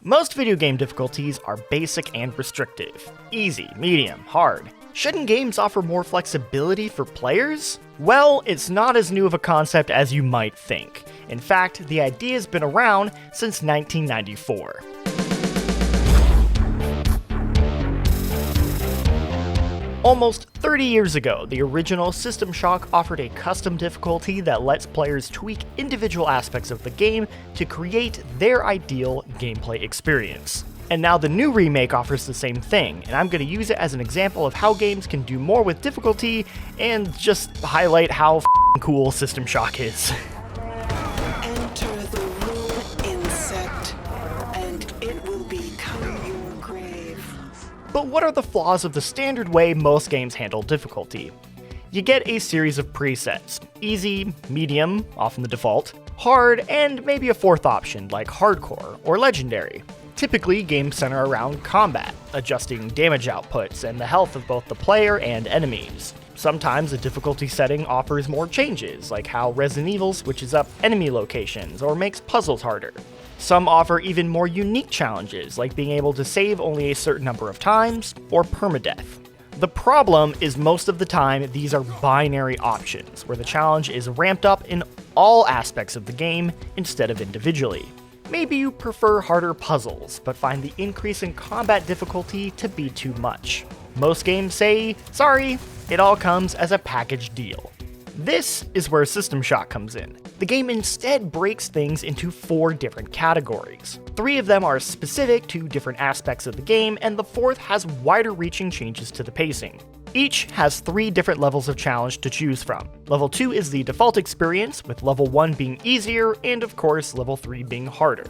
Most video game difficulties are basic and restrictive. Easy, medium, hard. Shouldn't games offer more flexibility for players? Well, it's not as new of a concept as you might think. In fact, the idea's been around since 1994. Almost 30 years ago, the original System Shock offered a custom difficulty that lets players tweak individual aspects of the game to create their ideal gameplay experience. And now the new remake offers the same thing, and I'm going to use it as an example of how games can do more with difficulty and just highlight how cool System Shock is. Enter the rune insect, and it will become your grave. But what are the flaws of the standard way most games handle difficulty? You get a series of presets: easy, medium, often the default, hard, and maybe a fourth option like hardcore or legendary. Typically, games center around combat, adjusting damage outputs and the health of both the player and enemies. Sometimes a difficulty setting offers more changes, like how Resident Evil switches up enemy locations or makes puzzles harder. Some offer even more unique challenges, like being able to save only a certain number of times, or permadeath. The problem is most of the time these are binary options, where the challenge is ramped up in all aspects of the game instead of individually. Maybe you prefer harder puzzles, but find the increase in combat difficulty to be too much. Most games say, sorry, it all comes as a package deal. This is where System Shock comes in. The game instead breaks things into 4 different categories. 3 of them are specific to different aspects of the game, and the 4th has wider reaching changes to the pacing. Each has 3 different levels of challenge to choose from. Level 2 is the default experience, with level 1 being easier, and of course level 3 being harder.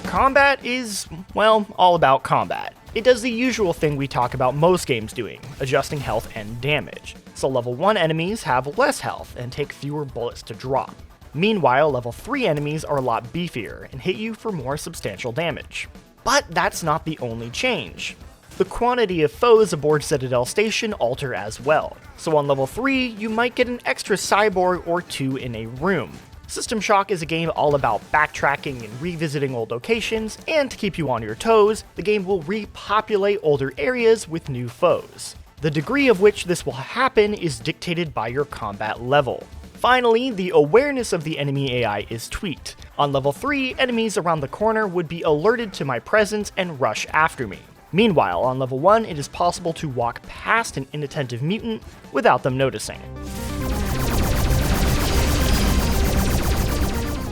Combat is, well, all about combat. It does the usual thing we talk about most games doing, adjusting health and damage. So level 1 enemies have less health and take fewer bullets to drop. Meanwhile, level 3 enemies are a lot beefier and hit you for more substantial damage. But that's not the only change. The quantity of foes aboard Citadel Station alter as well. So on level 3, you might get an extra cyborg or 2 in a room. System Shock is a game all about backtracking and revisiting old locations, and to keep you on your toes, the game will repopulate older areas with new foes. The degree of which this will happen is dictated by your combat level. Finally, the awareness of the enemy AI is tweaked. On level 3, enemies around the corner would be alerted to my presence and rush after me. Meanwhile, on level 1, it is possible to walk past an inattentive mutant without them noticing.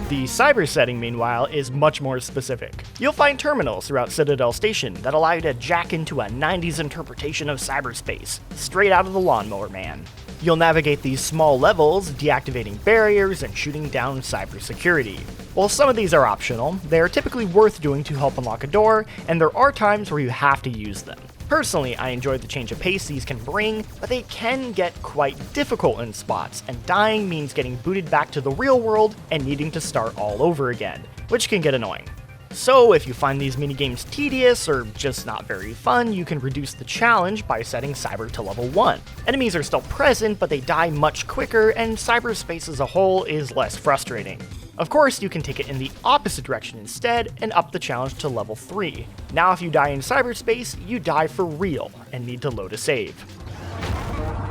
The cyber setting, meanwhile, is much more specific. You'll find terminals throughout Citadel Station that allow you to jack into a 90s interpretation of cyberspace, straight out of the Lawnmower Man. You'll navigate these small levels, deactivating barriers and shooting down cybersecurity. While some of these are optional, they are typically worth doing to help unlock a door, and there are times where you have to use them. Personally, I enjoy the change of pace these can bring, but they can get quite difficult in spots, and dying means getting booted back to the real world and needing to start all over again, which can get annoying. So if you find these minigames tedious or just not very fun, you can reduce the challenge by setting Cyber to level 1. Enemies are still present, but they die much quicker, and cyberspace as a whole is less frustrating. Of course, you can take it in the opposite direction instead and up the challenge to level 3. Now if you die in cyberspace, you die for real and need to load a save.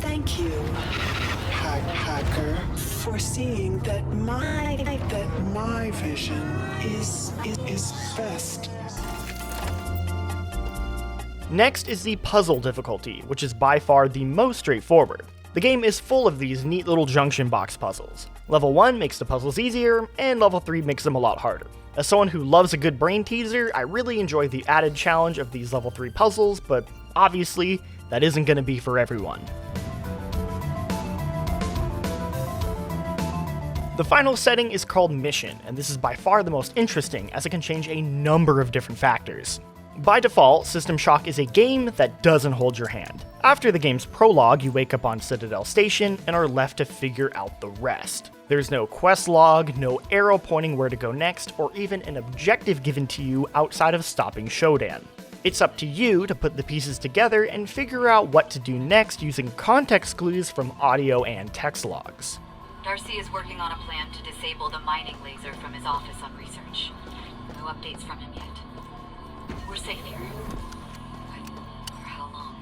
Thank you, hacker, for seeing that my vision is best. Next is the puzzle difficulty, which is by far the most straightforward. The game is full of these neat little junction box puzzles. Level 1 makes the puzzles easier, and level 3 makes them a lot harder. As someone who loves a good brain teaser, I really enjoy the added challenge of these level 3 puzzles, but obviously, that isn't going to be for everyone. The final setting is called Mission, and this is by far the most interesting as it can change a number of different factors. By default, System Shock is a game that doesn't hold your hand. After the game's prologue, you wake up on Citadel Station and are left to figure out the rest. There's no quest log, no arrow pointing where to go next, or even an objective given to you outside of stopping Shodan. It's up to you to put the pieces together and figure out what to do next using context clues from audio and text logs. Darcy is working on a plan to disable the mining laser from his office on research. No updates from him yet. We're safe here. But for how long?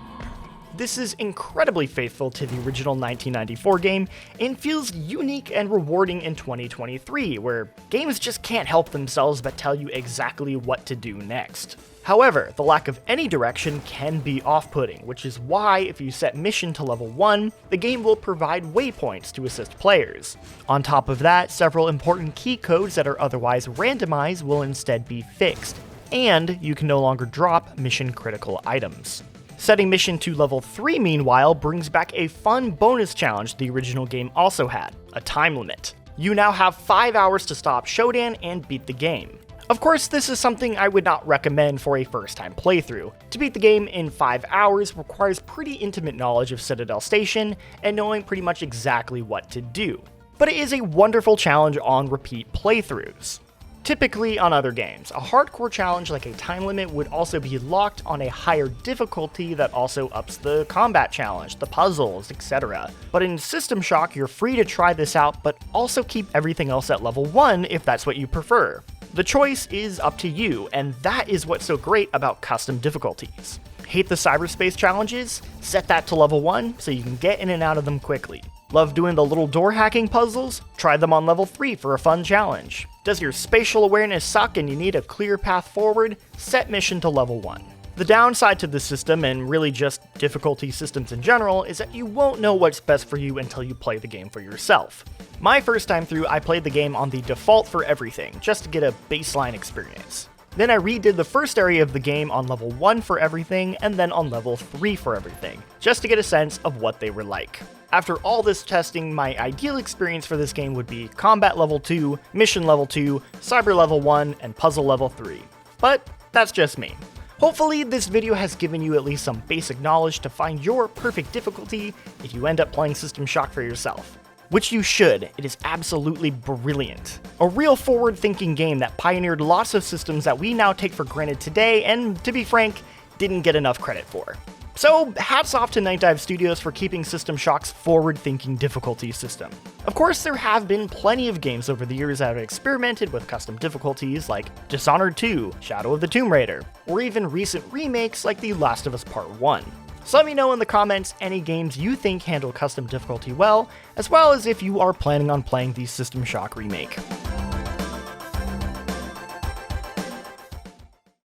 This is incredibly faithful to the original 1994 game and feels unique and rewarding in 2023, where games just can't help themselves but tell you exactly what to do next. However, the lack of any direction can be off-putting, which is why if you set mission to level 1, the game will provide waypoints to assist players. On top of that, several important key codes that are otherwise randomized will instead be fixed, and you can no longer drop mission-critical items. Setting mission to level 3, meanwhile, brings back a fun bonus challenge the original game also had, a time limit. You now have 5 hours to stop Shodan and beat the game. Of course, this is something I would not recommend for a first-time playthrough. To beat the game in 5 hours requires pretty intimate knowledge of Citadel Station and knowing pretty much exactly what to do. But it is a wonderful challenge on repeat playthroughs. Typically on other games, a hardcore challenge like a time limit would also be locked on a higher difficulty that also ups the combat challenge, the puzzles, etc. But in System Shock, you're free to try this out, but also keep everything else at level 1 if that's what you prefer. The choice is up to you, and that is what's so great about custom difficulties. Hate the cyberspace challenges? Set that to level 1 so you can get in and out of them quickly. Love doing the little door hacking puzzles? Try them on level 3 for a fun challenge. Does your spatial awareness suck and you need a clear path forward? Set mission to level 1. The downside to the system, and really just difficulty systems in general, is that you won't know what's best for you until you play the game for yourself. My first time through, I played the game on the default for everything, just to get a baseline experience. Then I redid the first area of the game on level 1 for everything, and then on level 3 for everything, just to get a sense of what they were like. After all this testing, my ideal experience for this game would be combat level 2, mission level 2, cyber level 1, and puzzle level 3. But that's just me. Hopefully this video has given you at least some basic knowledge to find your perfect difficulty if you end up playing System Shock for yourself. Which you should, it is absolutely brilliant. A real forward-thinking game that pioneered lots of systems that we now take for granted today and, to be frank, didn't get enough credit for. So, hats off to Night Dive Studios for keeping System Shock's forward-thinking difficulty system. Of course, there have been plenty of games over the years that have experimented with custom difficulties like Dishonored 2, Shadow of the Tomb Raider, or even recent remakes like The Last of Us Part 1. So let me know in the comments any games you think handle custom difficulty well as if you are planning on playing the System Shock Remake.